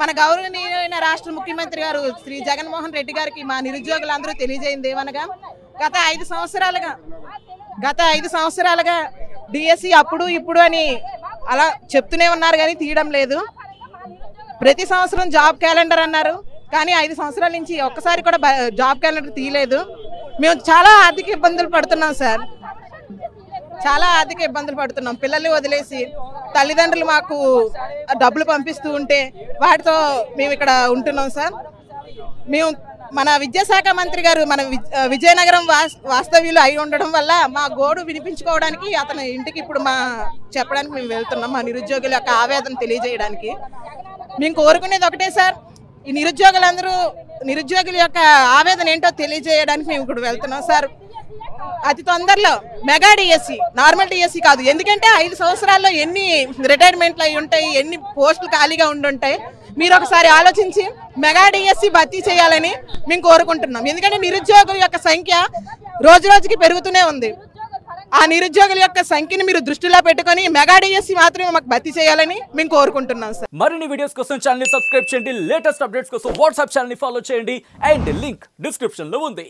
మన గౌరవనీయమైన రాష్ట్ర ముఖ్యమంత్రి గారు శ్రీ జగన్మోహన్ రెడ్డి గారికి మా నిరుద్యోగులందరూ తెలియజేయింది ఏమనగా గత 5 సంవత్సరాలుగా డిఎస్సి అప్పుడు ఇప్పుడు అని అలా చెప్తూనే ఉన్నారు కానీ తీయడం లేదు. ప్రతి సంవత్సరం జాబ్ క్యాలెండర్ అన్నారు కానీ 5 సంవత్సరాల నుంచి ఒక్కసారి కూడా జాబ్ క్యాలెండర్ తీయలేదు. మేము చాలా ఆర్థిక ఇబ్బందులు పడుతున్నాం సార్, చాలా ఆర్థిక ఇబ్బందులు పడుతున్నాం. పిల్లల్ని వదిలేసి తల్లిదండ్రులు మాకు డబ్బులు పంపిస్తూ ఉంటే వాటితో మేము ఇక్కడ ఉంటున్నాం సార్. మేము మన విద్యాశాఖ మంత్రి గారు మన విజయనగరం వాస్తవ్యులు అయి ఉండడం వల్ల మా గోడు వినిపించుకోవడానికి అతని ఇంటికి ఇప్పుడు చెప్పడానికి మేము వెళ్తున్నాం. మా నిరుద్యోగుల యొక్క ఆవేదన తెలియజేయడానికి మేము కోరుకునేది ఒకటే సార్, ఈ నిరుద్యోగుల యొక్క ఆవేదన ఏంటో తెలియజేయడానికి మేము ఇప్పుడు వెళ్తున్నాం సార్. అతి తొందరలో మెగా డిఎస్సి, నార్మల్ డిఎస్సి కాదు. ఎందుకంటే 5 సంవత్సరాల్లో ఎన్ని రిటైర్మెంట్లు అయి ఉంటాయి, ఎన్ని పోస్టులు ఖాళీగా ఉండుంటాయి. మీరు ఒకసారి ఆలోచించి మెగా డిఎస్సి భర్తీ చేయాలని మేము కోరుకుంటున్నాం. ఎందుకంటే నిరుద్యోగుల యొక్క సంఖ్య రోజు రోజుకి పెరుగుతూనే ఉంది. ఆ నిరుద్యోగుల యొక్క సంఖ్యని మీరు దృష్టిలో పెట్టుకొని మెగా డిఎస్సి మాత్రమే మాకు భర్తీ చేయాలని మేము కోరుకుంటున్నాం సార్. మరిన్ని వీడియోస్ కోసం ఛానల్ ని సబ్స్క్రైబ్ చేయండి, లేటెస్ట్ అప్డేట్స్ కోసం వాట్సాప్ ఛానల్ ని ఫాలో చేయండి అండ్ లింక్ డిస్క్రిప్షన్ లో ఉంది.